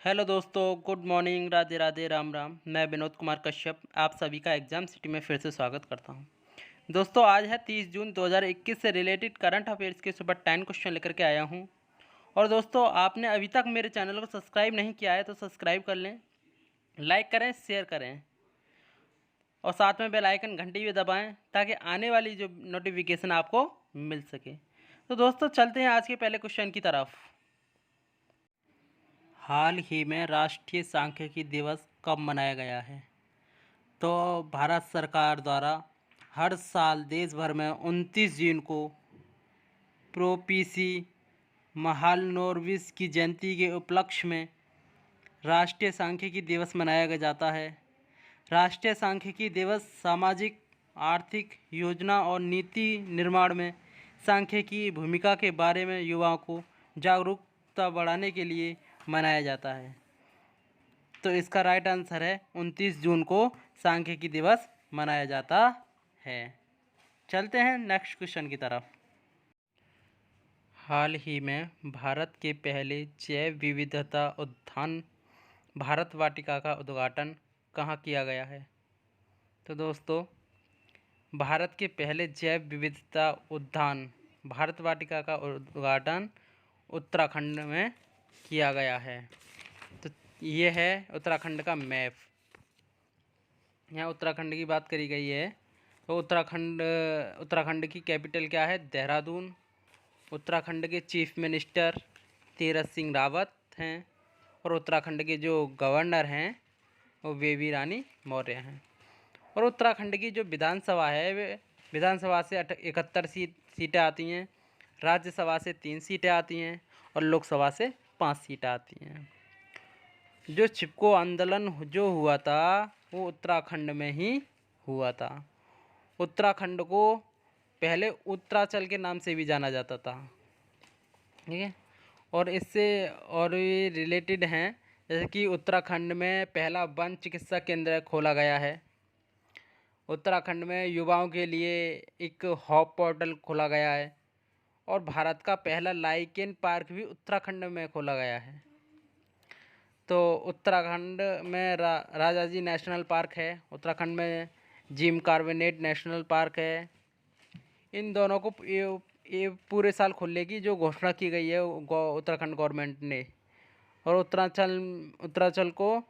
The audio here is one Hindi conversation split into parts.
हेलो दोस्तों, गुड मॉर्निंग, राधे राधे, राम राम। मैं विनोद कुमार कश्यप आप सभी का एग्ज़ाम सिटी में फिर से स्वागत करता हूं। दोस्तों, आज है 30 जून 2021 से रिलेटेड करंट अफेयर्स के सुपर 10 क्वेश्चन लेकर के आया हूं। और दोस्तों, आपने अभी तक मेरे चैनल को सब्सक्राइब नहीं किया है तो सब्सक्राइब कर लें, लाइक करें, शेयर करें और साथ में बेल आइकन घंटी भी दबाएँ ताकि आने वाली जो नोटिफिकेशन आपको मिल सके। तो दोस्तों, चलते हैं आज के पहले क्वेश्चन की तरफ। हाल ही में राष्ट्रीय सांख्यिकी दिवस कब मनाया गया है? तो भारत सरकार द्वारा हर साल देश भर में 29 जून को प्रोपीसी महालनोबिस की जयंती के उपलक्ष्य में राष्ट्रीय सांख्यिकी दिवस मनाया जाता है। राष्ट्रीय सांख्यिकी दिवस सामाजिक, आर्थिक योजना और नीति निर्माण में सांख्यिकी की भूमिका के बारे में युवाओं को जागरूकता बढ़ाने के लिए मनाया जाता है। तो इसका राइट आंसर है 29 जून को सांख्यिकी दिवस मनाया जाता है। चलते हैं नेक्स्ट क्वेश्चन की तरफ। हाल ही में भारत के पहले जैव विविधता उद्यान भारत वाटिका का उद्घाटन कहाँ किया गया है? तो दोस्तों, भारत के पहले जैव विविधता उद्यान भारत वाटिका का उद्घाटन उत्तराखंड में किया गया है। तो ये है उत्तराखंड का मैप। यहाँ उत्तराखंड की बात करी गई है। तो उत्तराखंड की कैपिटल क्या है? देहरादून। उत्तराखंड के चीफ मिनिस्टर तीरथ सिंह रावत हैं और उत्तराखंड के जो गवर्नर हैं वो बेबी रानी मौर्य हैं। और उत्तराखंड की जो विधानसभा है वे विधानसभा से 71 सीटें आती हैं, राज्यसभा से 3 सीटें आती हैं और लोकसभा से 5 सीटें आती हैं। जो चिपको आंदोलन जो हुआ था वो उत्तराखंड में ही हुआ था। उत्तराखंड को पहले उत्तरांचल के नाम से भी जाना जाता था, ठीक है। और इससे और ये रिलेटेड हैं, जैसे कि उत्तराखंड में पहला वन चिकित्सा केंद्र खोला गया है। उत्तराखंड में युवाओं के लिए एक हॉप पोर्टल खोला गया है और भारत का पहला लाइकेन पार्क भी उत्तराखंड में खोला गया है। तो उत्तराखंड में राजाजी नेशनल पार्क है, उत्तराखंड में जिम कॉर्बेट नेशनल पार्क है। इन दोनों को ये पूरे साल खुलने की जो घोषणा की गई है उत्तराखंड गवर्नमेंट ने। और उत्तरांचल को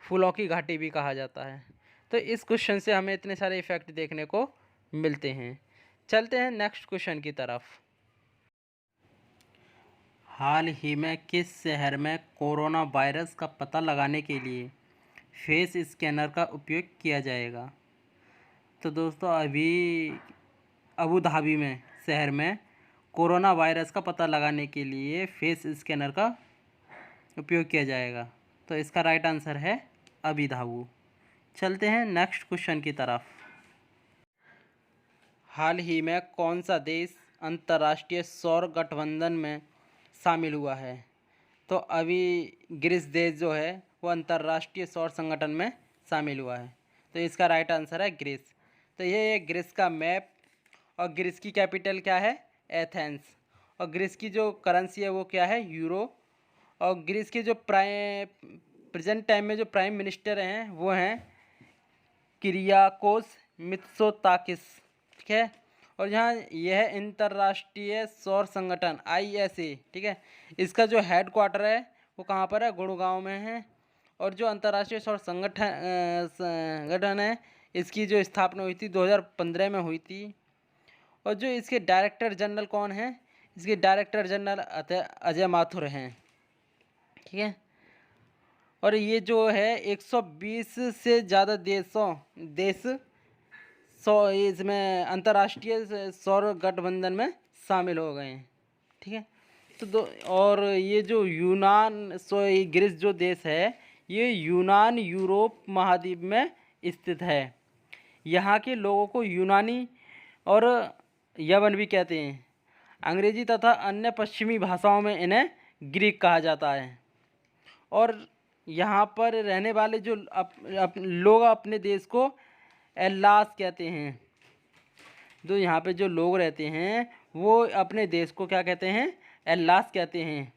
फूलों की घाटी भी कहा जाता है। तो इस क्वेश्चन से हमें इतने सारे इफ़ेक्ट देखने को मिलते हैं। चलते हैं नेक्स्ट क्वेश्चन की तरफ। हाल ही में किस शहर में कोरोना वायरस का पता लगाने के लिए फेस स्कैनर का उपयोग किया जाएगा? तो दोस्तों, अभी अबू धाबी में शहर में कोरोना वायरस का पता लगाने के लिए फेस स्कैनर का उपयोग किया जाएगा। तो इसका राइट आंसर है अबू धाबी। चलते हैं नेक्स्ट क्वेश्चन की तरफ। हाल ही में कौन सा देश अंतर्राष्ट्रीय सौर गठबंधन में शामिल हुआ है? तो अभी ग्रीस देश जो है वो अंतर्राष्ट्रीय सौर संगठन में शामिल हुआ है। तो इसका राइट आंसर है ग्रीस। तो ये है ग्रीस का मैप। और ग्रीस की कैपिटल क्या है? एथेंस। और ग्रीस की जो करेंसी है वो क्या है? यूरो। और ग्रीस के जो प्रेजेंट टाइम में जो प्राइम मिनिस्टर हैं वो हैं किरियाकोस मित्सोताकिस, ठीक है। और यहाँ यह अंतर्राष्ट्रीय सौर संगठन ISA, ठीक है, इसका जो हेड क्वार्टर है वो कहाँ पर है? गुड़गांव में है। और जो अंतर्राष्ट्रीय सौर संगठन है इसकी जो स्थापना हुई थी 2015 में हुई थी। और जो इसके डायरेक्टर जनरल कौन है? इसके डायरेक्टर जनरल अजय माथुर हैं, ठीक है। और ये जो है 120 से ज़्यादा देश इसमें अंतर्राष्ट्रीय सौर गठबंधन में शामिल हो गए हैं, ठीक है। तो और ये जो ये ग्रीस जो देश है ये यूनान यूरोप महाद्वीप में स्थित है। यहाँ के लोगों को यूनानी और यवन भी कहते हैं। अंग्रेजी तथा अन्य पश्चिमी भाषाओं में इन्हें ग्रीक कहा जाता है। और यहाँ पर रहने वाले जो लोग अपने देश को एल्लास कहते हैं। जो यहाँ पे जो लोग रहते हैं वो अपने देश को क्या कहते हैं? एल्लास कहते हैं।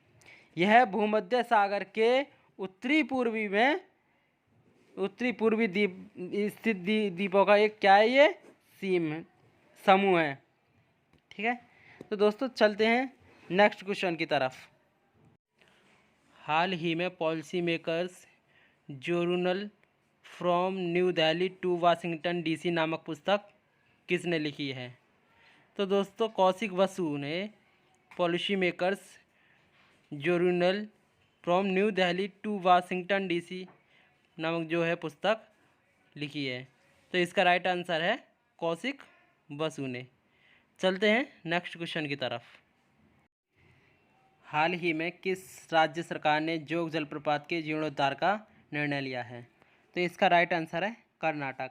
यह भूमध्य सागर के उत्तरी पूर्वी में उत्तरी पूर्वी द्वीप स्थित द्वीपों का एक क्या है, ये समूह है। ठीक है, तो दोस्तों चलते हैं नेक्स्ट क्वेश्चन की तरफ। हाल ही में policy makers journal from New Delhi to Washington DC नामक पुस्तक किसने लिखी है? तो दोस्तों कौशिक बसु ने policy makers journal from New Delhi to Washington DC नामक जो है पुस्तक लिखी है। तो इसका राइट आंसर है कौशिक बसु ने। चलते हैं नेक्स्ट क्वेश्चन की तरफ। हाल ही में किस राज्य सरकार ने जोग जलप्रपात के जीर्णोद्धार का निर्णय लिया है? तो इसका राइट आंसर है कर्नाटक।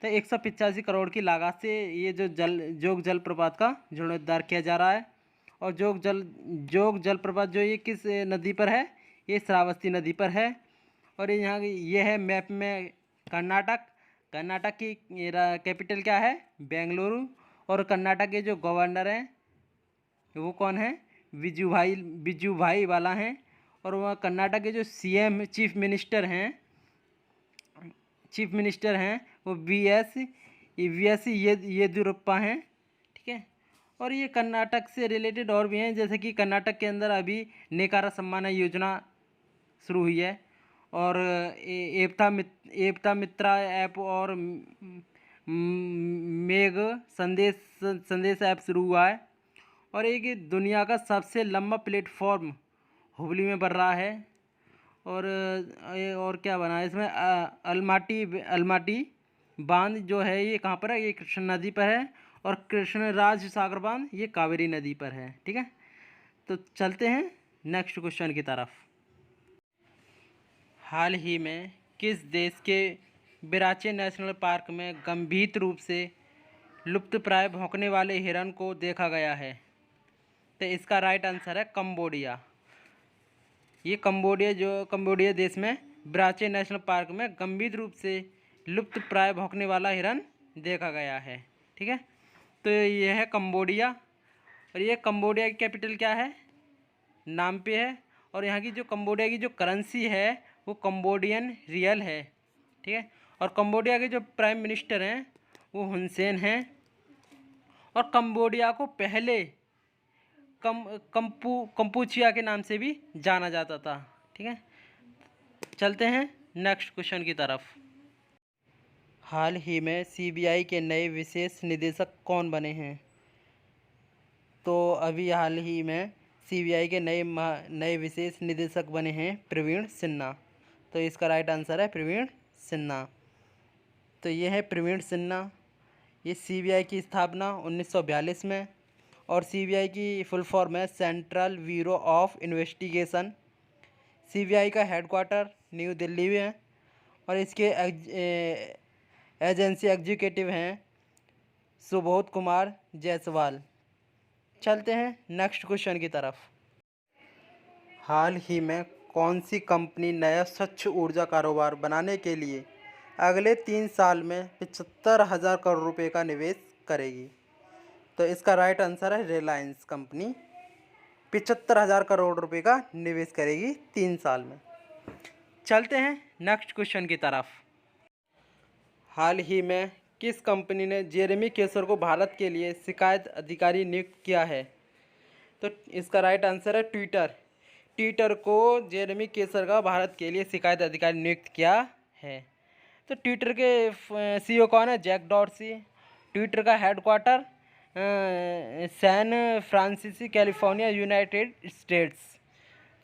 तो 185 करोड़ की लागत से ये जो जोग जलप्रपात का जीर्णोद्धार किया जा रहा है। और जोग जलप्रपात जो ये किस नदी पर है? ये श्रावस्ती नदी पर है। और यहाँ ये है मैप में कर्नाटक की कैपिटल क्या है? बेंगलुरु। और कर्नाटक के जो गवर्नर हैं वो कौन है? विजुभाई वाला हैं। और वह कर्नाटक के जो सीएम चीफ मिनिस्टर हैं वो वीएस येदियुरप्पा हैं। ठीक है, और ये कर्नाटक से रिलेटेड और भी हैं, जैसे कि कर्नाटक के अंदर अभी नेकारा सम्मान योजना शुरू हुई है। और एपता मित्रा ऐप और मेघ संदेश ऐप शुरू हुआ है। और एक दुनिया का सबसे लंबा प्लेटफॉर्म हुबली में बन रहा है। और क्या बना है इसमें? अलमाटी बांध जो है ये कहाँ पर है? ये कृष्ण नदी पर है। और कृष्णराज सागर बांध ये कावेरी नदी पर है। ठीक है, तो चलते हैं नेक्स्ट क्वेश्चन की तरफ। हाल ही में किस देश के बिराचे नेशनल पार्क में गंभीर रूप से लुप्तप्राय भौंकने वाले हिरन को देखा गया है? तो इसका राइट आंसर है कंबोडिया। ये कंबोडिया देश में बिराचे नेशनल पार्क में गंभीर रूप से लुप्तप्राय भौंकने वाला हिरन देखा गया है। ठीक है, तो ये है कंबोडिया। और ये कंबोडिया की कैपिटल क्या है? नाम पे है। और यहाँ की जो कंबोडिया की जो करेंसी है वो कंबोडियन रियल है। ठीक है, और कंबोडिया के जो प्राइम मिनिस्टर हैं वो हुन सेन हैं। और कंबोडिया को पहले कंपूचिया के नाम से भी जाना जाता था। ठीक है, चलते हैं नेक्स्ट क्वेश्चन की तरफ। हाल ही में सीबीआई के नए विशेष निदेशक कौन बने हैं? तो अभी हाल ही में सीबीआई के नए विशेष निदेशक बने हैं प्रवीण सिन्हा। तो इसका राइट आंसर है प्रवीण सिन्हा। तो ये है प्रवीण सिन्हा। ये सीबीआई की स्थापना 1942 में। और सीबीआई की फुल फॉर्म है central bureau of investigation. CBI का हेडक्वार्टर न्यू दिल्ली में है। और इसके एजेंसी एग्जीक्यूटिव हैं सुबोध कुमार जायसवाल। चलते हैं नेक्स्ट क्वेश्चन की तरफ। हाल ही में कौन सी कंपनी नया स्वच्छ ऊर्जा कारोबार बनाने के लिए अगले 3 साल में 75,000 करोड़ रुपए का निवेश करेगी? तो इसका राइट आंसर है रिलायंस कंपनी 75,000 करोड़ रुपए का निवेश करेगी 3 साल में। चलते हैं नेक्स्ट क्वेश्चन की तरफ। हाल ही में किस कंपनी ने जेरेमी केसर को भारत के लिए शिकायत अधिकारी नियुक्त किया है? तो इसका राइट आंसर है ट्विटर को जेरेमी केसर का भारत के लिए शिकायत अधिकारी नियुक्त किया है। तो ट्विटर के सीईओ कौन है? Jack Dorsey. ट्विटर का headquarter San Francisco California United States.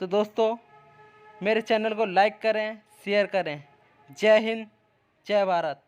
तो दोस्तों मेरे चैनल को लाइक करें, शेयर करें। जय हिंद, जय भारत।